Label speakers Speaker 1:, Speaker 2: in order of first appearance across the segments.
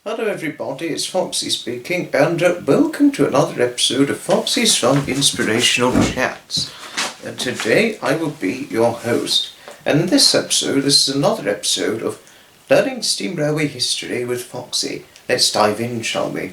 Speaker 1: Hello everybody, it's Foxy speaking, and welcome to another episode of Foxy's Fun Inspirational Chats. And today I will be your host. And in this episode, this is another episode of Learning Steam Railway History with Foxy. Let's dive in, shall we?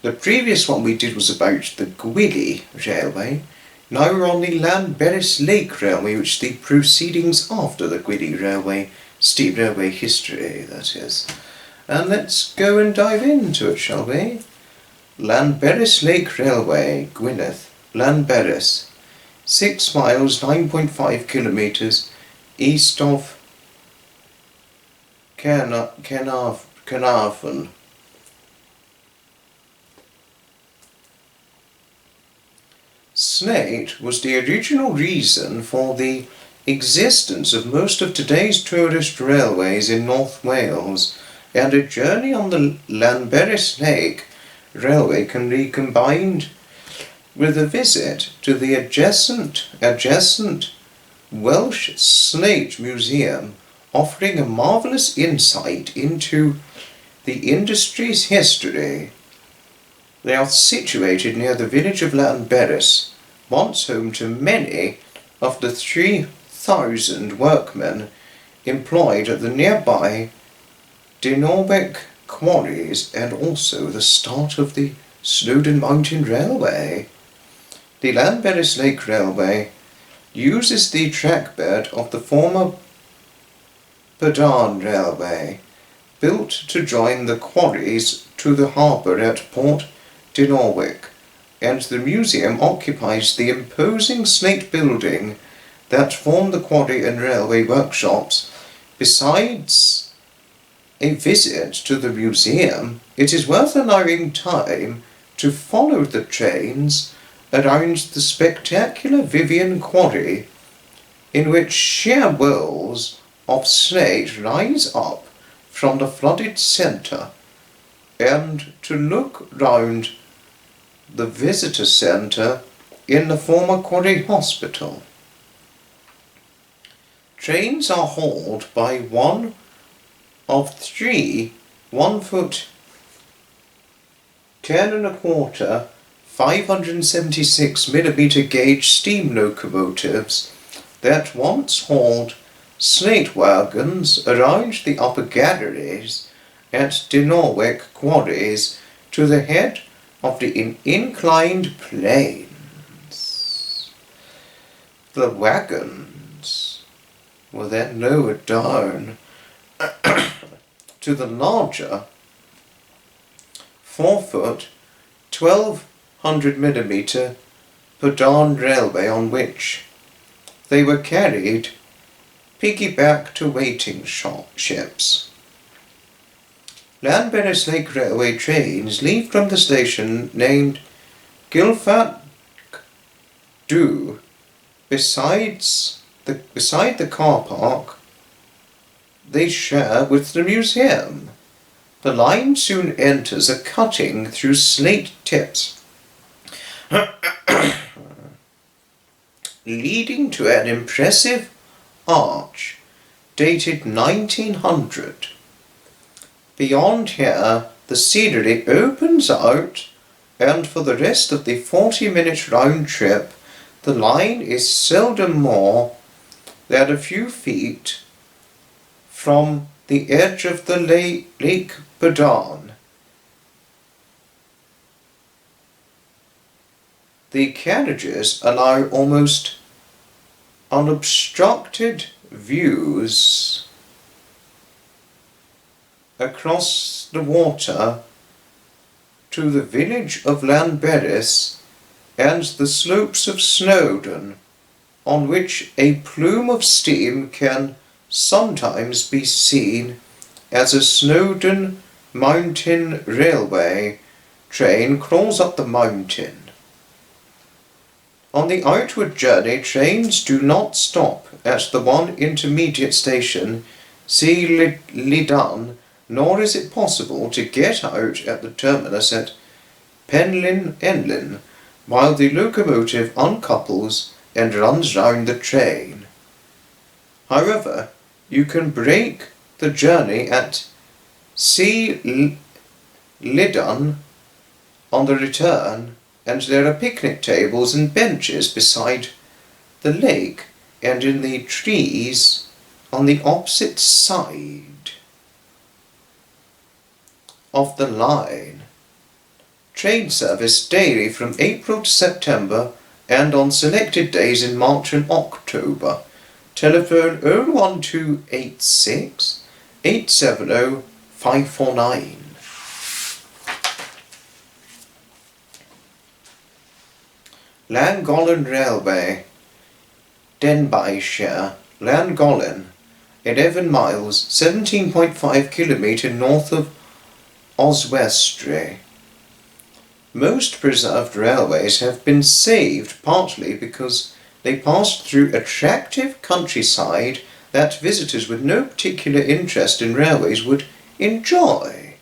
Speaker 1: The previous one we did was about the Gwilly Railway. Now we're on the Llanberis Lake Railway, which is the proceedings after the Gwilly Railway, Steam Railway History, that is. And let's go and dive into it, shall we? Llanberis Lake Railway, Gwynedd, Llanberis, 6 miles, 9.5 kilometres east of Caernarfon. Snate was the original reason for the existence of most of today's tourist railways in North Wales, and a journey on the Llanberis Lake Railway can be combined with a visit to the adjacent Welsh Snate Museum, offering a marvellous insight into the industry's history. They are situated near the village of Llanberis, once home to many of the 3,000 workmen employed at the nearby Dinorwic quarries, and also the start of the Snowdon Mountain Railway. The Llanberis Lake Railway uses the trackbed of the former Prydain Railway, built to join the quarries to the harbour at Port Dinorwic, and the museum occupies the imposing slate building that formed the quarry and railway workshops. Besides a visit to the museum, it is worth allowing time to follow the trains around the spectacular Vivian Quarry, in which sheer walls of slate rise up from the flooded centre, and to look round the visitor centre in the former Quarry Hospital. Trains are hauled by one of 3 1-foot 10 1/4 576mm gauge steam locomotives that once hauled slate wagons around the upper galleries at Dinorwic quarries to the head of the inclined planes. The wagons were then lowered down to the larger 4-foot 1200mm Prydain Railway, on which they were carried piggyback to waiting ships. Llanberis Lake Railway trains leave from the station named Gilfach beside the car park they share with the museum. The line soon enters a cutting through slate tips, leading to an impressive arch dated 1900. Beyond here, the scenery opens out, and for the rest of the 40-minute round trip, the line is seldom more than a few feet from the edge of the Lake Prydain. The carriages allow almost unobstructed views across the water to the village of Llanberis and the slopes of Snowdon, on which a plume of steam can sometimes be seen as a Snowdon Mountain Railway train crawls up the mountain. On the outward journey, trains do not stop at the one intermediate station, See Lidan, nor is it possible to get out at the terminus at Penllyn Enlyn, while the locomotive uncouples and runs round the train. However, you can break the journey at See Liddon on the return, and there are picnic tables and benches beside the lake and in the trees on the opposite side of the line. Train service daily from April to September and on selected days in March and October. Telephone 01286 870 549. Llangollen Railway, Denbighshire, Llangollen, 11 miles, 17.5 kilometres north of Oswestry. Most preserved railways have been saved partly because they passed through attractive countryside that visitors with no particular interest in railways would enjoy.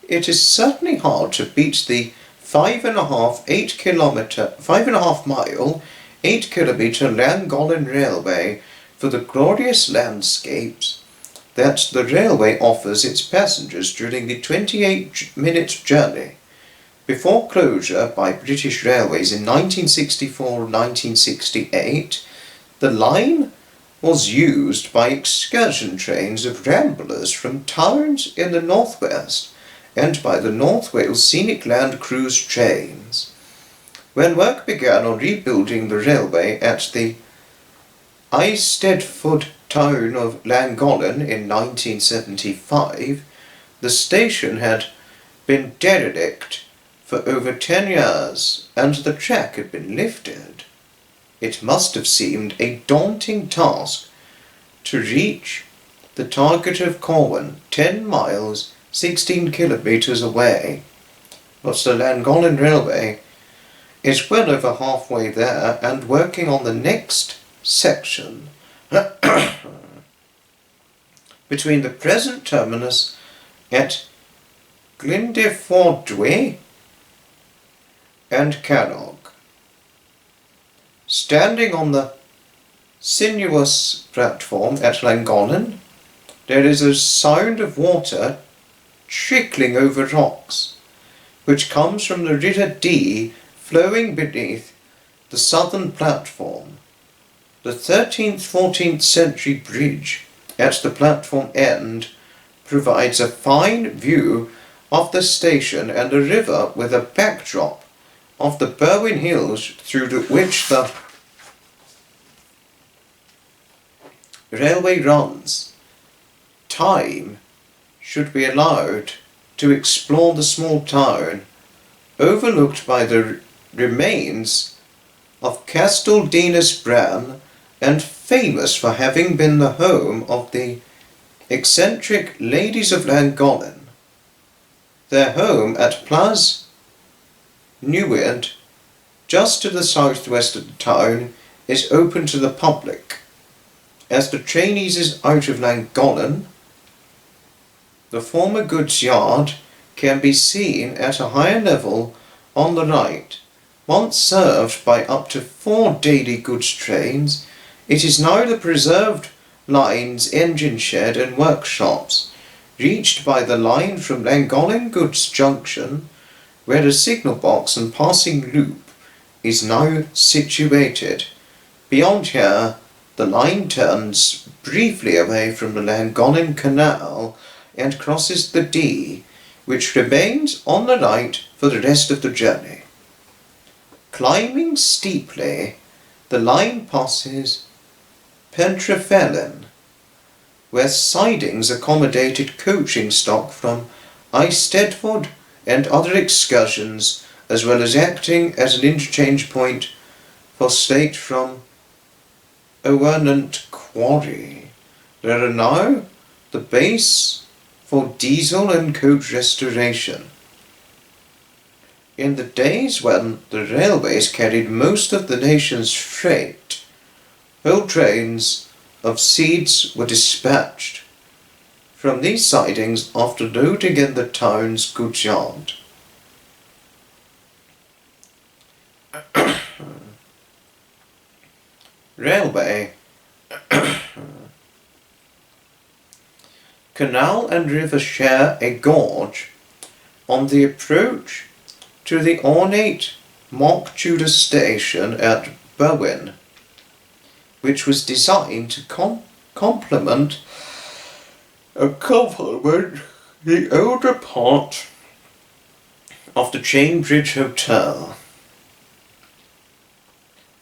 Speaker 1: It is certainly hard to beat the 5.5 mile, 8 kilometre Llangollen Railway for the glorious landscapes that the railway offers its passengers during the 28-minute journey. Before closure by British Railways in 1964-1968, the line was used by excursion trains of ramblers from towns in the northwest and by the North Wales Scenic Land Cruise trains. When work began on rebuilding the railway at the Eisteddfod town of Llangollen in 1975, the station had been derelict for over 10 years and the track had been lifted. It must have seemed a daunting task to reach the target of Corwen, 10 miles, 16 kilometres away. But the Llangollen Railway is well over halfway there and working on the next section between the present terminus at Glyndefordwy and Cannog. Standing on the sinuous platform at Llangollen, there is a sound of water trickling over rocks, which comes from the River Dee flowing beneath the southern platform. The 13th-14th century bridge at the platform end provides a fine view of the station and the river with a backdrop of the Berwyn Hills through which the railway runs. Time should be allowed to explore the small town, overlooked by the remains of Castell Dinas Bran and famous for having been the home of the eccentric ladies of Llangollen. Their home at Plas Newid, just to the southwest of the town, is open to the public. As the train eases out of Llangollen, the former goods yard can be seen at a higher level on the right. Once served by up to 4 daily goods trains, it is now the preserved line's engine shed and workshops, reached by the line from Llangollen Goods Junction, where a signal box and passing loop is now situated. Beyond here, the line turns briefly away from the Llangollen Canal and crosses the Dee, which remains on the right for the rest of the journey. Climbing steeply, the line passes Pentrefellin, where sidings accommodated coaching stock from Eisteddfod and other excursions, as well as acting as an interchange point for state from Owernant Quarry. There are now the base for diesel and coach restoration. In the days when the railways carried most of the nation's freight, whole trains of seeds were dispatched from these sidings after loading in the town's goods yard. Railway. Canal and river share a gorge on the approach to the ornate mock Tudor station at Bowen, which was designed to complement the older part of the Chain Bridge Hotel.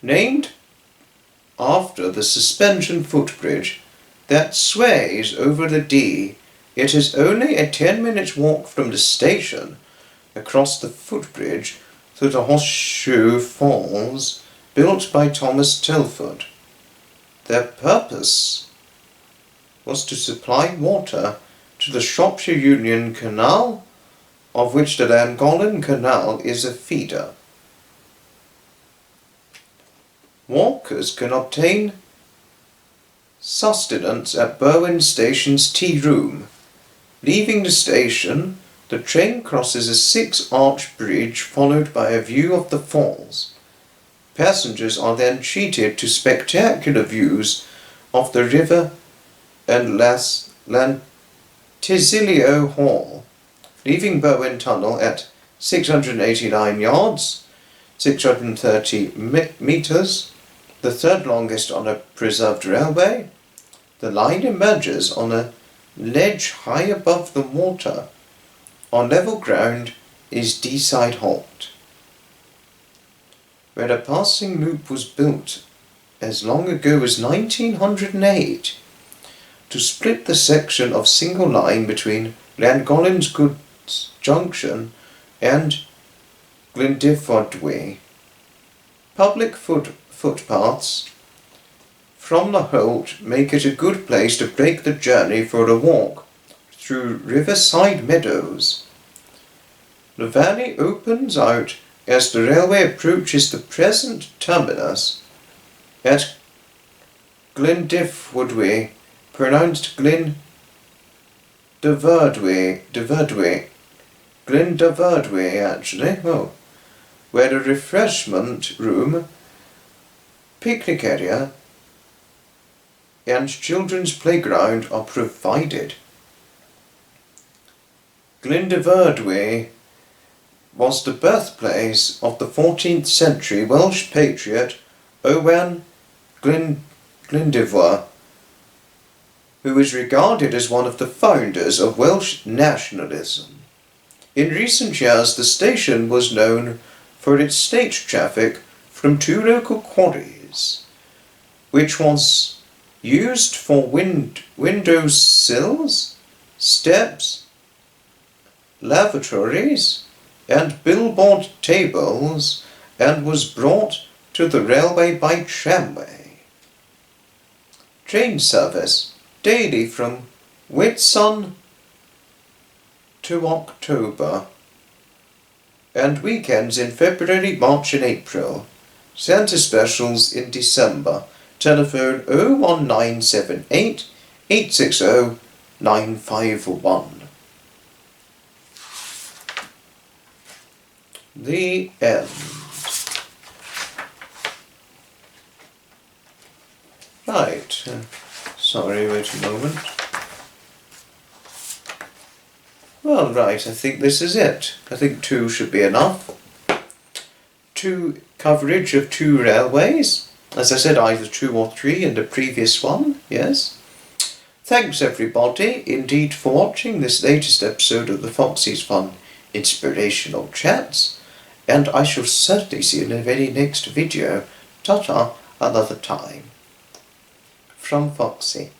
Speaker 1: Named after the suspension footbridge that sways over the Dee, it is only a 10-minute walk from the station across the footbridge to the Horseshoe Falls built by Thomas Tilford. Their purpose was to supply water to the Shropshire Union Canal, of which the Llangollen Canal is a feeder. Walkers can obtain sustenance at Bowen Station's tea room. Leaving the station, the train crosses a 6-arch bridge followed by a view of the falls. Passengers are then treated to spectacular views of the river and Lantisilio Hall. Leaving Bowen Tunnel at 689 yards, 630 metres, the third longest on a preserved railway, the line emerges on a ledge high above the water. On level ground is Deeside Halt, where a passing loop was built as long ago as 1908 to split the section of single line between Llangollen's Goods Junction and Glyndifordwy. Public footpaths from the Holt make it a good place to break the journey for a walk through riverside meadows. The valley opens out as the railway approaches the present terminus at Glyndifordwy, pronounced Glyndifordwy actually, where a refreshment room, picnic area and children's playground are provided. Glyndifordwy was the birthplace of the 14th century Welsh patriot Owain Glyndifr, who is regarded as one of the founders of Welsh nationalism. In recent years, the station was known for its stage traffic from 2 local quarries, which was used for window sills, steps, lavatories, and billboard tables, and was brought to the railway by tramway. Train service daily from Whitsun to October, and weekends in February, March and April. Santa specials in December. Telephone 01978 860 951. The end. Right. Sorry, wait a moment. Well, right, I think this is it. I think 2 should be enough. 2 coverage of 2 railways. As I said, either 2 or 3 in the previous one, yes. Thanks everybody, indeed, for watching this latest episode of the Foxy's Fun Inspirational Chats, and I shall certainly see you in the very next video. Ta-ta, another time. From Foxy.